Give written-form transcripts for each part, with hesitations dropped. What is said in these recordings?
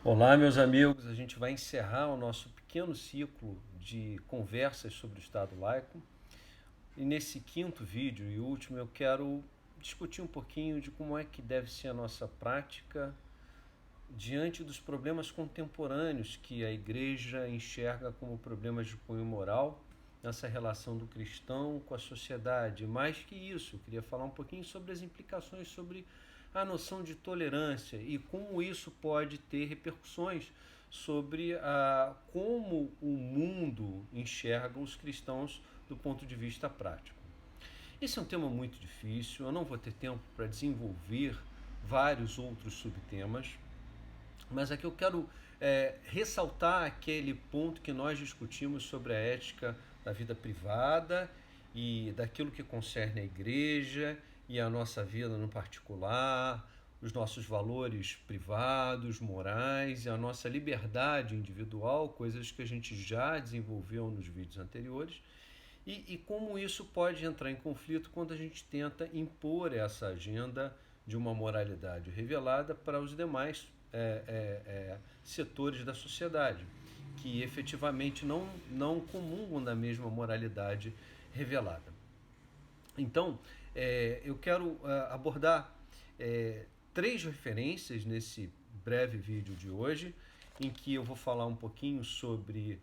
Olá, meus amigos. A gente vai encerrar o nosso pequeno ciclo de conversas sobre o Estado laico. E nesse quinto vídeo e último, eu quero discutir um pouquinho de como é que deve ser a nossa prática diante dos problemas contemporâneos que a igreja enxerga como problemas de cunho moral nessa relação do cristão com a sociedade. Mais que isso, eu queria falar um pouquinho sobre as implicações sobre a noção de tolerância e como isso pode ter repercussões sobre como o mundo enxerga os cristãos do ponto de vista prático. Esse é um tema muito difícil, eu não vou ter tempo para desenvolver vários outros subtemas, mas aqui eu quero ressaltar aquele ponto que nós discutimos sobre a ética da vida privada e daquilo que concerne a igreja e a nossa vida no particular, os nossos valores privados, morais e a nossa liberdade individual, coisas que a gente já desenvolveu nos vídeos anteriores, e como isso pode entrar em conflito quando a gente tenta impor essa agenda de uma moralidade revelada para os demais setores da sociedade, que efetivamente não comungam da mesma moralidade revelada. Então, eu quero abordar três referências nesse breve vídeo de hoje, em que eu vou falar um pouquinho sobre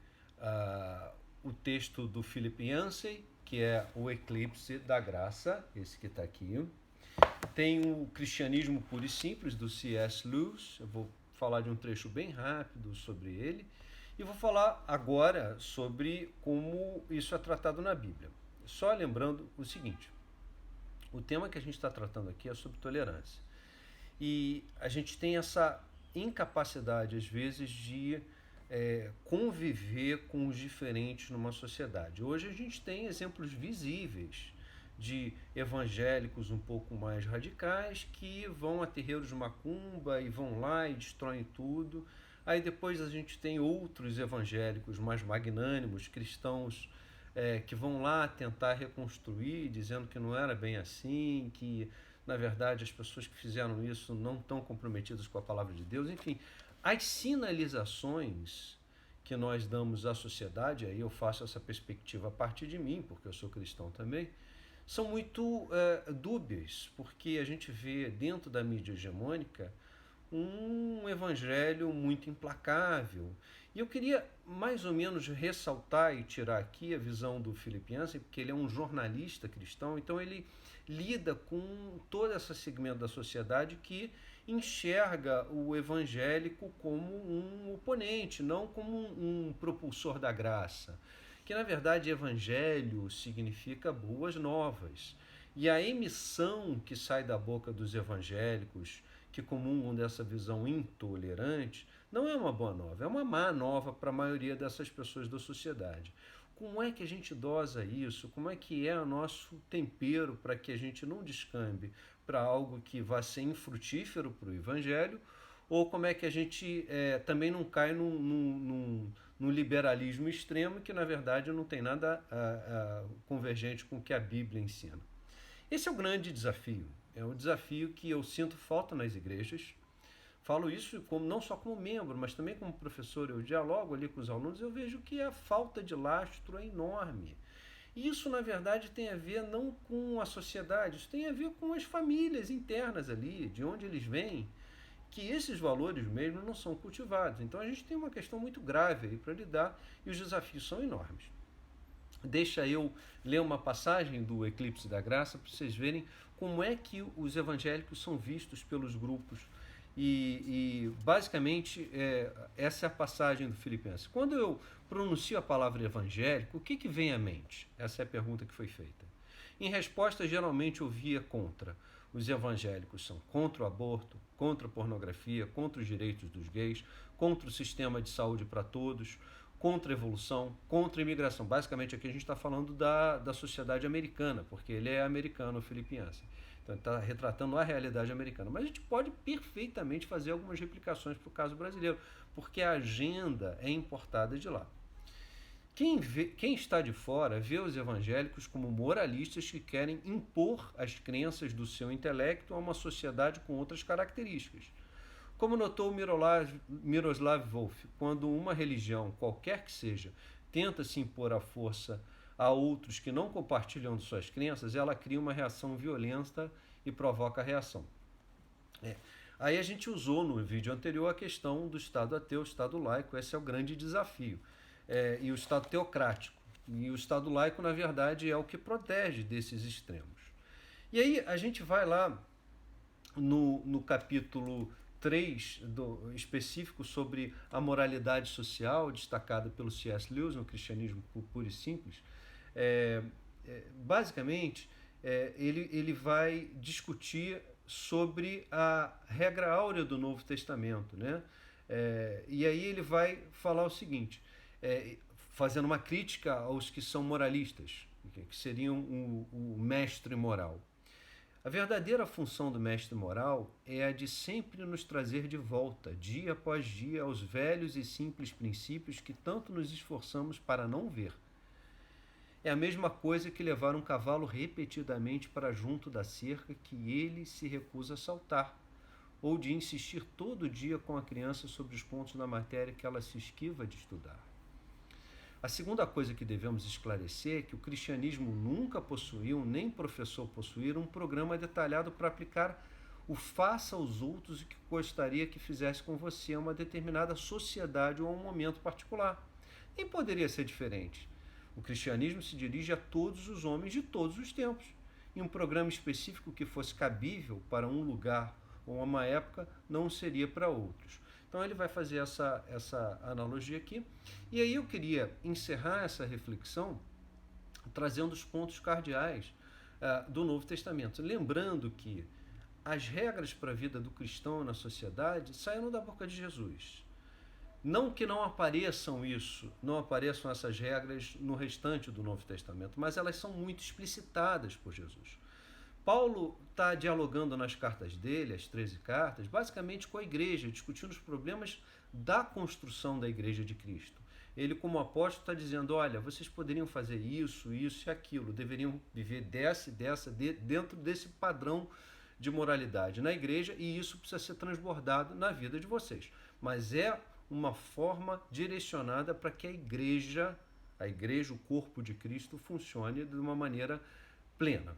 o texto do Philip Yancey, que é O Eclipse da Graça, esse que está aqui. Tem o Cristianismo Puro e Simples, do C.S. Lewis. Eu vou falar de um trecho bem rápido sobre ele. E vou falar agora sobre como isso é tratado na Bíblia. Só lembrando o seguinte: o tema que a gente está tratando aqui é sobre tolerância. E a gente tem essa incapacidade, às vezes, de conviver com os diferentes numa sociedade. Hoje a gente tem exemplos visíveis de evangélicos um pouco mais radicais que vão a terreiros de macumba e vão lá e destroem tudo. Aí depois a gente tem outros evangélicos mais magnânimos, cristãos, que vão lá tentar reconstruir, dizendo que não era bem assim, que na verdade as pessoas que fizeram isso não estão comprometidas com a palavra de Deus. Enfim, as sinalizações que nós damos à sociedade, aí eu faço essa perspectiva a partir de mim, porque eu sou cristão também, são muito dúbias, porque a gente vê dentro da mídia hegemônica um evangelho muito implacável. E eu queria mais ou menos ressaltar e tirar aqui a visão do Philip Yancey, porque ele é um jornalista cristão, então ele lida com todo esse segmento da sociedade que enxerga o evangélico como um oponente, não como um propulsor da graça. Que na verdade evangelho significa boas novas. E a emissão que sai da boca dos evangélicos que comungam dessa visão intolerante não é uma boa nova, é uma má nova para a maioria dessas pessoas da sociedade. Como é que a gente dosa isso? Como é que é o nosso tempero para que a gente não descambe para algo que vá ser infrutífero para o evangelho? Ou como é que a gente também não cai num liberalismo extremo que, na verdade, não tem nada convergente com o que a Bíblia ensina? Esse é o grande desafio. É um desafio que eu sinto falta nas igrejas. Falo isso como, não só como membro, mas também como professor. Eu dialogo ali com os alunos, eu vejo que a falta de lastro é enorme. E isso, na verdade, tem a ver não com a sociedade, isso tem a ver com as famílias internas ali, de onde eles vêm, que esses valores mesmo não são cultivados. Então a gente tem uma questão muito grave aí para lidar e os desafios são enormes. Deixa eu ler uma passagem do Eclipse da Graça para vocês verem como é que os evangélicos são vistos pelos grupos. Basicamente, essa é a passagem do Filipenses. Quando eu pronuncio a palavra evangélico, o que vem à mente? Essa é a pergunta que foi feita. Em resposta, geralmente ouvia contra. Os evangélicos são contra o aborto, contra a pornografia, contra os direitos dos gays, contra o sistema de saúde para todos, contra a evolução, contra a imigração. Basicamente aqui a gente está falando da sociedade americana, porque ele é americano, o Philip Yancey. Então ele está retratando a realidade americana. Mas a gente pode perfeitamente fazer algumas replicações para o caso brasileiro, porque a agenda é importada de lá. Quem está de fora vê os evangélicos como moralistas que querem impor as crenças do seu intelecto a uma sociedade com outras características. Como notou Miroslav Volf, quando uma religião, qualquer que seja, tenta se impor à força a outros que não compartilham de suas crenças, ela cria uma reação violenta e provoca a reação. Aí a gente usou no vídeo anterior a questão do Estado ateu, Estado laico, esse é o grande desafio. E o Estado teocrático. E o Estado laico, na verdade, é o que protege desses extremos. E aí a gente vai lá no capítulo 3, específico sobre a moralidade social, destacada pelo C.S. Lewis, no Cristianismo Puro e Simples. Basicamente, ele vai discutir sobre a regra áurea do Novo Testamento, né? E aí ele vai falar o seguinte, fazendo uma crítica aos que são moralistas, que seriam o mestre moral. A verdadeira função do mestre moral é a de sempre nos trazer de volta, dia após dia, aos velhos e simples princípios que tanto nos esforçamos para não ver. É a mesma coisa que levar um cavalo repetidamente para junto da cerca que ele se recusa a saltar, ou de insistir todo dia com a criança sobre os pontos da matéria que ela se esquiva de estudar. A segunda coisa que devemos esclarecer é que o cristianismo nunca possuiu, nem professou possuir, um programa detalhado para aplicar o faça aos outros o que gostaria que fizesse com você a uma determinada sociedade ou a um momento particular. Nem poderia ser diferente. O cristianismo se dirige a todos os homens de todos os tempos, e um programa específico que fosse cabível para um lugar ou uma época não seria para outros. Então ele vai fazer essa analogia aqui. E aí eu queria encerrar essa reflexão trazendo os pontos cardeais do Novo Testamento. Lembrando que as regras para a vida do cristão na sociedade saíram da boca de Jesus. Não que não apareçam essas regras no restante do Novo Testamento, mas elas são muito explicitadas por Jesus. Paulo está dialogando nas cartas dele, as 13 cartas, basicamente com a igreja, discutindo os problemas da construção da igreja de Cristo. Ele, como apóstolo, está dizendo, olha, vocês poderiam fazer isso, isso e aquilo, deveriam viver dentro desse padrão de moralidade na igreja, e isso precisa ser transbordado na vida de vocês. Mas é uma forma direcionada para que a igreja, o corpo de Cristo, funcione de uma maneira plena.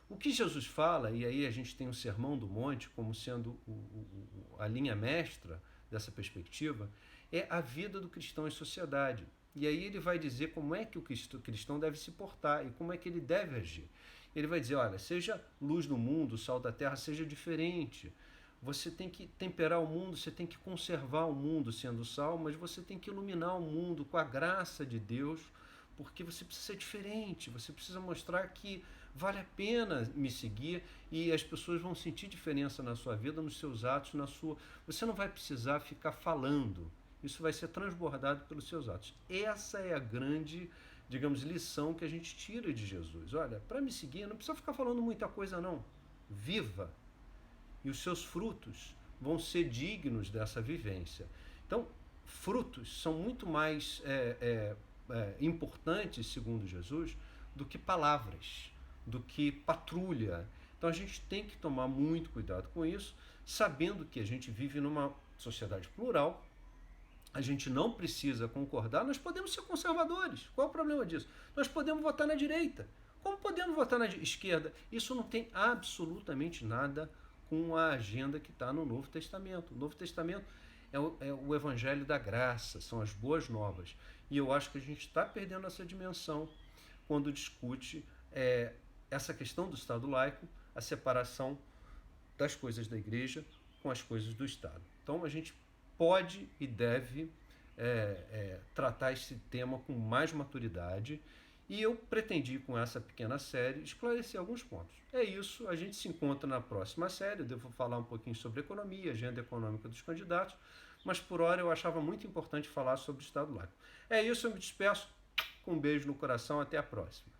O que Jesus fala, e aí a gente tem o Sermão do Monte como sendo a linha mestra dessa perspectiva, é a vida do cristão em sociedade. E aí ele vai dizer como é que o cristão deve se portar e como é que ele deve agir. Ele vai dizer, olha, seja luz do mundo, sal da terra, seja diferente. Você tem que temperar o mundo, você tem que conservar o mundo sendo sal, mas você tem que iluminar o mundo com a graça de Deus, porque você precisa ser diferente, você precisa mostrar que vale a pena me seguir e as pessoas vão sentir diferença na sua vida, nos seus atos, Você não vai precisar ficar falando, isso vai ser transbordado pelos seus atos. Essa é a grande, digamos, lição que a gente tira de Jesus. Olha, para me seguir, não precisa ficar falando muita coisa não, viva! E os seus frutos vão ser dignos dessa vivência. Então, frutos são muito mais importantes, segundo Jesus, do que palavras, do que patrulha. Então a gente tem que tomar muito cuidado com isso, sabendo que a gente vive numa sociedade plural, a gente não precisa concordar, nós podemos ser conservadores. Qual é o problema disso? Nós podemos votar na direita. Como podemos votar na esquerda? Isso não tem absolutamente nada com a agenda que está no Novo Testamento. O Novo Testamento é o Evangelho da Graça, são as boas novas. E eu acho que a gente está perdendo essa dimensão quando discute essa questão do Estado laico, a separação das coisas da igreja com as coisas do Estado. Então a gente pode e deve tratar esse tema com mais maturidade, e eu pretendi com essa pequena série esclarecer alguns pontos. É isso, a gente se encontra na próxima série, eu devo falar um pouquinho sobre economia, agenda econômica dos candidatos, mas por hora eu achava muito importante falar sobre o Estado laico. É isso, eu me despeço, com um beijo no coração, até a próxima.